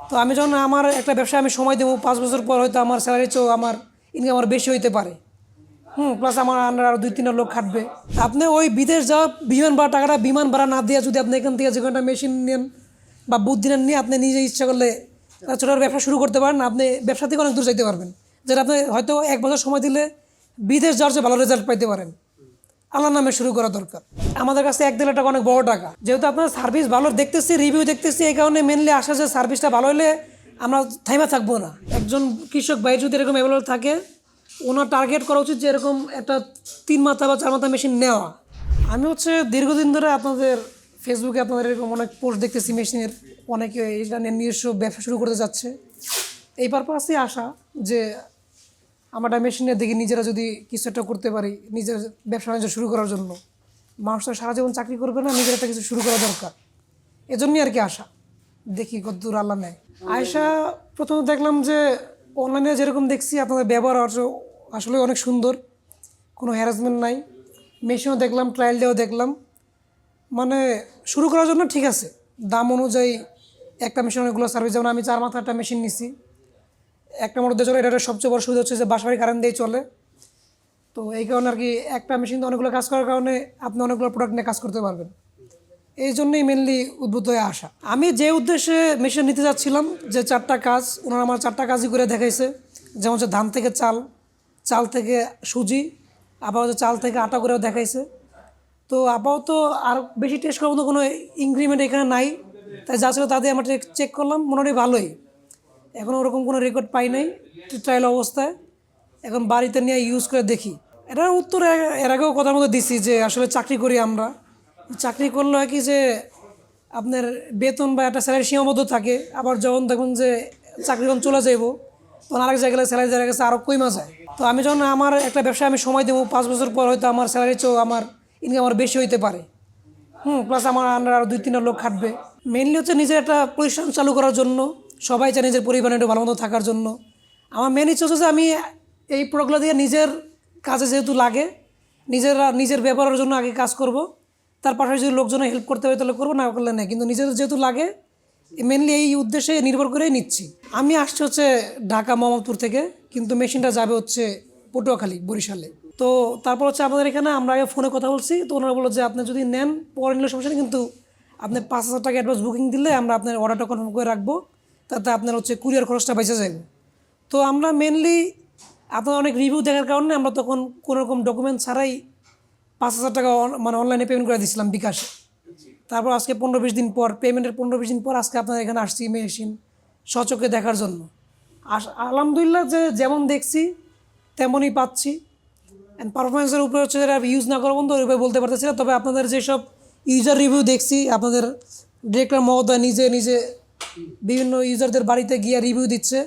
তো আমি যখন আমার একটা ব্যবসায় আমি সময় দেবো 5 বছর পর হয়তো আমার স্যালারি চেয়েও আমার ইনকাম আরও বেশি হইতে পারে। প্লাস আমার আন্ডার আরও 2-3 লোক খাটবে। আপনি ওই বিদেশ যাওয়া বিমান ভাড়া টাকাটা বিমান ভাড়া না দিয়ে যদি আপনি এখান থেকে যে কোনো একটা মেশিন নেন বা বুদ্ধি নেন নিয়ে আপনি নিজে ইচ্ছা করলে ছোটো ব্যবসা শুরু করতে পারেন। আপনি ব্যবসা থেকে অনেক দূর যাইতে পারবেন, যেটা আপনি হয়তো 1 বছর সময় দিলে বিদেশ যাওয়ার চেয়ে ভালো রেজাল্ট পাইতে পারেন। আল্লাহর নামে শুরু করা দরকার। আমাদের কাছে 1-1.5 লাখ টাকা অনেক বড় টাকা। যেহেতু আপনার সার্ভিস ভালো দেখতেছি, রিভিউ দেখতেছি, এই কারণে মেনলি আসা যে সার্ভিসটা ভালো হলে আমরা থাইমা থাকবো না। একজন কৃষক ভাই যদি এরকম অ্যাভেলেবল থাকে, ওনার টার্গেট করা উচিত যে এরকম একটা 3 মাথা বা 4 মাথা মেশিন নেওয়া। আমি দীর্ঘদিন ধরে আপনাদের ফেসবুকে আপনাদের এরকম অনেক পোস্ট দেখতেছি মেশিনের, অনেকে এটা নিয়ে নিজস্ব ব্যবসা শুরু করতে যাচ্ছে। এই পারপাসে আসা যে আমরা মেশিনের দিকে নিজেরা যদি কিছু একটা করতে পারি নিজের ব্যবসা বাণিজ্য শুরু করার জন্য। মানুষ তো সারা জীবন চাকরি করবে না, নিজের একটা কিছু শুরু করা দরকার। এজন্যই আর কি আসা, দেখি কতদূর আল্লাহ নেয়। আয়সা প্রথমে দেখলাম যে অনলাইনে যেরকম দেখছি আপনাদের ব্যবহার আসলে অনেক সুন্দর, কোনো হ্যারাসমেন্ট নাই। মেশিনও দেখলাম, ট্রায়াল দিয়েও দেখলাম, মানে শুরু করার জন্য ঠিক আছে। দাম অনুযায়ী একটা মেশিন অনেকগুলো সার্ভিস, যেমন আমি 4 মাথা একটা মেশিন নিছি, একটা মোটর দিয়ে চলে। এটা সবচেয়ে বড় সুবিধা হচ্ছে যে বাসাবাড়ি কারেন্ট দিয়ে চলে। তো এই কারণে আর কি একটা মেশিন দিয়ে অনেকগুলো কাজ করার কারণে আপনি অনেকগুলো প্রোডাক্ট নিয়ে কাজ করতে পারবেন। এই জন্যই মেনলি উদ্বুদ্ধ হয়ে আসা। আমি যে উদ্দেশ্যে মেশিন নিতে যাচ্ছিলাম, যে 4টা কাজ ওনারা আমার 4টা কাজই করে দেখাইছে। যেমন হচ্ছে ধান থেকে চাল, চাল থেকে সুজি, আবার হচ্ছে চাল থেকে আটা করেও দেখাইছে। তো আপাতত আর বেশি টেস্ট করার মতো কোনো ইনক্রিমেন্ট এখানে নাই, তাই যা ছিল তাদের আমরা চেক করলাম, মোটামুটি ভালোই। এখন ওরকম কোনো রেকর্ড পাই নাই ট্রায়াল অবস্থায়। এখন বাড়িতে নিয়ে ইউজ করে দেখি। এটার উত্তর এর আগেও কথার মধ্যে দিছি যে আসলে চাকরি করি আমরা। চাকরি করলে হয় কি যে আপনার বেতন বা একটা স্যালারি সীমাবদ্ধ থাকে, আবার যখন দেখুন যে চাকরি যখন চলে যাইব তখন আরেক জায়গায় স্যালারি জায়গা গেছে আরও কমে যায়। তো আমি যখন আমার একটা ব্যবসায় আমি সময় দেবো 5 বছর পর হয়তো আমার স্যালারি চেয়েও আমার ইনকাম আরও বেশি হইতে পারে। প্লাস আমার আন্ডার আরও 2-3 লোক খাটবে। মেনলি হচ্ছে নিজের একটা প্রতিষ্ঠান চালু করার জন্য, সবাই চায় নিজের পরিবারে একটু ভালো মতো থাকার জন্য। আমার মেন ইচ্ছা হচ্ছে যে আমি এই প্রোডাক্টগুলো দিয়ে নিজের কাজে যেহেতু লাগে, নিজের ব্যবহারের জন্য আগে কাজ করব। তার পাশাপাশি যদি লোকজনে হেল্প করতে হয় তাহলে করবো, না করলে নেই। কিন্তু নিজের যেহেতু লাগে, মেনলি এই উদ্দেশ্যে নির্ভর করেই নিচ্ছি। আমি আসছি ঢাকা মোহাম্মদপুর থেকে, কিন্তু মেশিনটা যাবে পটুয়াখালী, বরিশালে। তো তারপর আমাদের এখানে আমরা আগে ফোনে কথা বলছি, তো ওনারা বললো যে আপনি যদি নেন পরে নিলে সমস্যা নেই, কিন্তু আপনি 5,000 টাকা অ্যাডভান্স বুকিং দিলে আমরা আপনার অর্ডারটা কনফার্ম করে রাখবো, তাতে আপনার কুরিয়ার খরচটা বেঁচে যাবে। তো আমরা মেনলি আপনার অনেক রিভিউ দেখার কারণে আমরা তখন কোনোরকম ডকুমেন্ট ছাড়াই 5,000 টাকা মানে অনলাইনে পেমেন্ট করে দিয়েছিলাম বিকাশে। তারপর আজকে 15-20 দিন পর, পেমেন্টের 15-20 দিন পর আজকে আপনার এখানে আসছি মেশিন স্বচক্ষে দেখার জন্য। আলহামদুলিল্লাহ যে যেমন দেখছি তেমনই পাচ্ছি। অ্যান্ড পারফরমেন্সের উপরে যারা ইউজ না করা বন্ধু ওইভাবে বলতে পারতেছি না। তবে আপনাদের যেসব ইউজার রিভিউ দেখছি, আপনাদের ডিরেক্টর মহোদয় নিজে বিভিন্ন ইউজারদের বাড়িতে গিয়ে রিভিউ দিচ্ছে।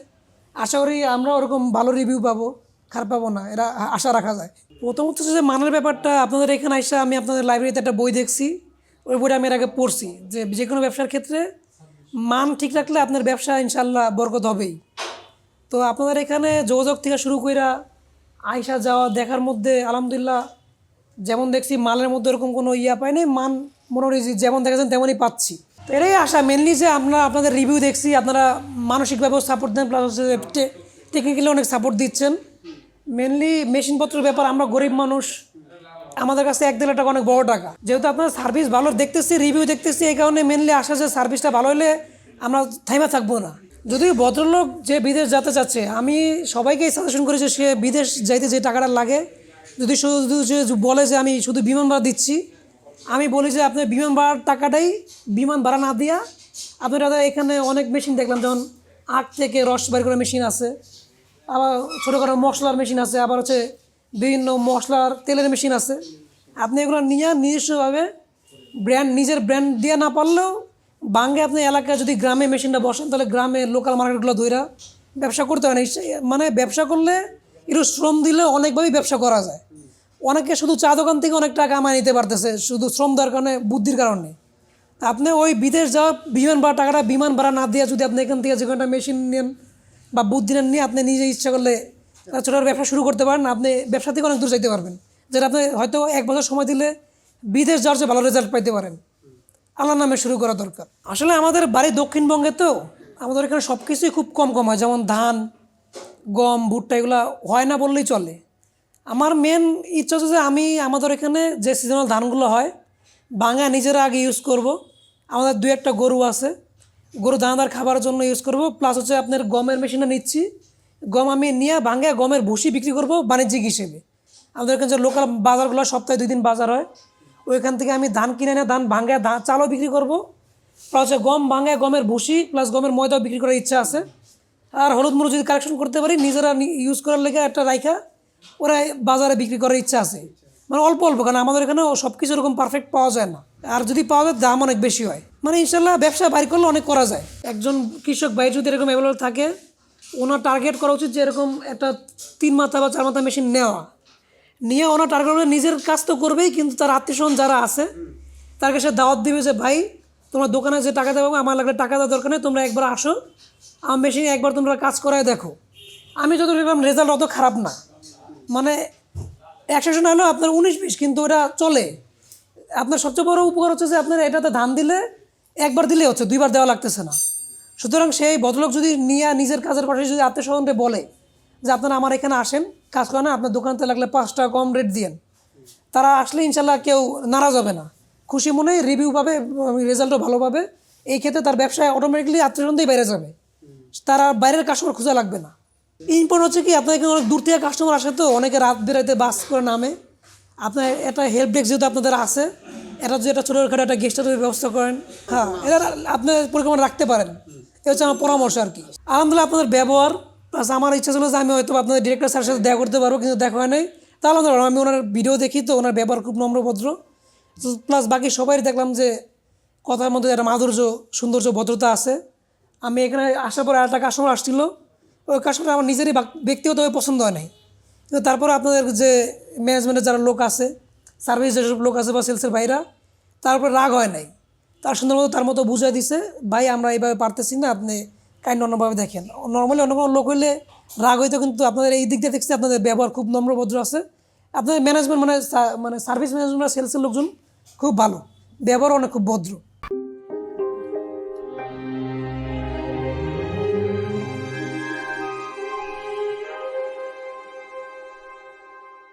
আশা করি আমরা ওরকম ভালো রিভিউ পাবো, খারাপ পাবো না, এরা আশা রাখা যায়। প্রথমত যে মানের ব্যাপারটা, আপনাদের এখানে এসে আমি আপনাদের লাইব্রেরিতে একটা বই দেখছি, ওই বইটা আমি এর আগে পড়ছি যে কোনো ব্যবসার ক্ষেত্রে মান ঠিক রাখলে আপনার ব্যবসা ইনশাল্লাহ বরকত হবেই। তো আপনাদের এখানে যোগাযোগ থেকে শুরু করে আইসা যাওয়া দেখার মধ্যে আলহামদুলিল্লাহ যেমন দেখছি মালের মধ্যে এরকম কোনো পাই নাই, মান মোটামুটি যেমন দেখেছেন তেমনই পাচ্ছি। তো এটাই আশা মেনলি যে আমরা আপনাদের রিভিউ দেখছি, আপনারা মানসিকভাবেও সাপোর্ট দেন, প্লাস টেকনিক্যালি অনেক সাপোর্ট দিচ্ছেন। মেনলি মেশিনপত্রের ব্যাপার, আমরা গরিব মানুষ, আমাদের কাছে 1-1.5 লাখ টাকা অনেক বড় টাকা। যেহেতু আপনার সার্ভিস ভালো দেখতেছি, রিভিউ দেখতেছি, এই কারণে মেনলি আসা যে সার্ভিসটা ভালো হলে আমরা থাইমা থাকবো না। যদিও ভদ্রলোক যে বিদেশ যেতে চাচ্ছে, আমি সবাইকেই সাজেশন করি যে সে বিদেশ যাইতে যে টাকাটা লাগে, যদি শুধু যে বলে যে আমি শুধু বিমান ভাড়া দিচ্ছি, আমি বলি যে আপনি বিমান ভাড়ার টাকাটাই বিমান ভাড়া না দিয়া আপনারা এখানে অনেক মেশিন দেখলাম, যেমন আখ থেকে রস বের করার মেশিন আছে, আবার ছোটোখাটো মশলার মেশিন আছে, আবার বিভিন্ন মশলার তেলের মেশিন আছে। আপনি এগুলো নিয়ে নিজস্বভাবে নিজের ব্র্যান্ড দিয়ে না পারলেও বাঙ্গে আপনি এলাকায় যদি গ্রামে মেশিনটা বসেন, তাহলে গ্রামে লোকাল মার্কেটগুলো ধইরা ব্যবসা করতে হয় না। মানে ব্যবসা করলে একটু শ্রম দিলে অনেকভাবেই ব্যবসা করা যায়। অনেকে শুধু চা দোকান থেকে অনেক টাকা কামাই নিতে পারতেছে শুধু শ্রম দেওয়ার কারণে, বুদ্ধির কারণে। আপনি ওই বিদেশ যাওয়া বিমান ভাড়া টাকাটা বিমান ভাড়া না দিয়ে যদি আপনি এখান থেকে যে কোনো একটা মেশিন নেন বা বুদ্ধি নেন নিয়ে আপনি নিজে ইচ্ছা করলে ছোটো ব্যবসা শুরু করতে পারেন, আপনি ব্যবসা থেকে অনেক দূর যাইতে পারবেন, যেটা আপনি হয়তো 1 বছর সময় দিলে বিদেশ যাওয়ার চেয়ে ভালো রেজাল্ট পাইতে পারেন। আল্লাহর নামে শুরু করা দরকার। আসলে আমাদের বাড়ি দক্ষিণবঙ্গে, তো আমাদের এখানে সব কিছুই খুব কম কম হয়, যেমন ধান, গম, ভুট্টা এগুলো হয় না বললেই চলে। আমার মেন ইচ্ছা হচ্ছে যে আমি আমাদের এখানে যে সিজনাল ধানগুলো হয় বাঙা নিজেরা আগে ইউজ করব। আমাদের দু একটা গরু আছে, গরু দানাদার খাবারের জন্য ইউজ করব। প্লাস হচ্ছে আপনার গমের মেশিনে নিচ্ছি, গম আমি নিয়ে ভাঙে গমের ভুসি বিক্রি করব বাণিজ্যিক হিসেবে। আমাদের এখানে যে লোকাল বাজারগুলো সপ্তাহে 2 দিন বাজার হয়, ওইখান থেকে আমি ধান কিনে এনে ধান ভাঙে চালও বিক্রি করব। প্লাস হচ্ছে গম ভাঙে গমের ভুসি প্লাস গমের ময়দাও বিক্রি করার ইচ্ছা আছে। আর হলুদ মরিচ যদি কালেকশন করতে পারি নিজেরা ইউজ করার লেগে একটা রাইখা ওরা বাজারে বিক্রি করার ইচ্ছা আছে। মানে অল্প অল্প, কারণ আমাদের এখানে সব কিছু এরকম পারফেক্ট পাওয়া যায় না, আর যদি পাওয়া যায় দাম অনেক বেশি হয়। মানে ইনশাল্লাহ ব্যবসা বাইর করলে অনেক করা যায়। একজন কৃষক ভাই যদি এরকম অ্যাভেলেবল থাকে, ওনার টার্গেট করা উচিত যে এরকম একটা 3 মাথা বা 4 মাথা মেশিন নিয়ে ওনার টার্গেট করবে। নিজের কাজ তো করবেই, কিন্তু তার আত্মীয়স্বজন যারা আছে তার কাছে দাওয়াত দিবে যে ভাই তোমার দোকানে যে টাকা দেবো আমার লাগলে টাকা দেওয়ার দরকার নেই, তোমরা একবার আসো আমার মেশিনে একবার তোমরা কাজ করায় দেখো। আমি যত দেখলাম রেজাল্ট অত খারাপ না, মানে 100 হলেও আপনার 19-20, কিন্তু ওটা চলে। আপনার সবচেয়ে বড় উপকার হচ্ছে যে আপনার এটাতে ধান দিলে একবার দিলে হচ্ছে, 2বার দেওয়া লাগতেছে না। সুতরাং সেই ভদ্রলোক যদি নিয়ে নিজের কাজের পাশে যদি আত্মীয়স্বজনকে বলে যে আপনারা আমার এখানে আসেন কাজ করেন, আপনার দোকানতে লাগলে 5 টাকা কম রেট দিয়েন, তারা আসলে ইনশাল্লাহ কেউ নারাজ হবে না, খুশি মনে রিভিউ পাবে, রেজাল্টও ভালো পাবে। এই ক্ষেত্রে তার ব্যবসায় অটোমেটিকলি আত্মীয়স্বজনই বেড়ে যাবে, তারা বাইরের কাস্টমার খোঁজা লাগবে না। ইম্পর্টেন্ট হচ্ছে কি আপনার এখানে অনেক দূর থেকে কাস্টমার আসে, তো অনেকে রাত বেরাতে বাস করে নামে। আপনার একটা হেল্প ডেস্ক যেহেতু আপনাদের আছে, এটা যদি একটা ছোটোখাটো একটা গেস্ট হাউসের ব্যবস্থা করেন, হ্যাঁ এটা আপনার পরিকল্পনা রাখতে পারেন। এটা হচ্ছে আমার পরামর্শ আর কি। আলহামদুলিল্লাহ আপনাদের ব্যবহার প্লাস আমার ইচ্ছা ছিল যে আমি হয়তো আপনাদের ডিরেক্টর স্যারের সাথে দেখা করতে পারবো, কিন্তু দেখা হয় নাই। তা আলহামদুলিল্লাহ আমি ওনার ভিডিও দেখি, তো ওনার ব্যবহার খুব নম্রভদ্র। প্লাস বাকি সবাই দেখলাম যে কথার মধ্যে একটা মাধুর্য, সৌন্দর্য, ভদ্রতা আছে। আমি এখানে আসার পরে একটা কাস্টমার আসছিল, ওই কাস্টমার আমার নিজেরই ব্যক্তিগতভাবে পছন্দ হয় নাই, কিন্তু তারপরে আপনাদের যে ম্যানেজমেন্টের যারা লোক আছে, সার্ভিস যেসব লোক আছে বা সেলসের ভাইরা, তার উপরে রাগ হয় নাই। তার সুন্দর মতো তার মতো বুঝাই দিছে, ভাই আমরা এইভাবে পারতেছি না, আপনি কাইন্ড অন্যভাবে দেখেন। নর্মালি অন্য কোনো লোক হইলে রাগ হইতো, কিন্তু আপনাদের এই দিক দিয়ে দেখছি আপনাদের ব্যবহার খুব নম্রভদ্র আছে। আপনাদের ম্যানেজমেন্ট মানে সার্ভিস ম্যানেজমেন্ট, সেলসের লোকজন খুব ভালো, ব্যবহার অনেক খুব ভদ্র।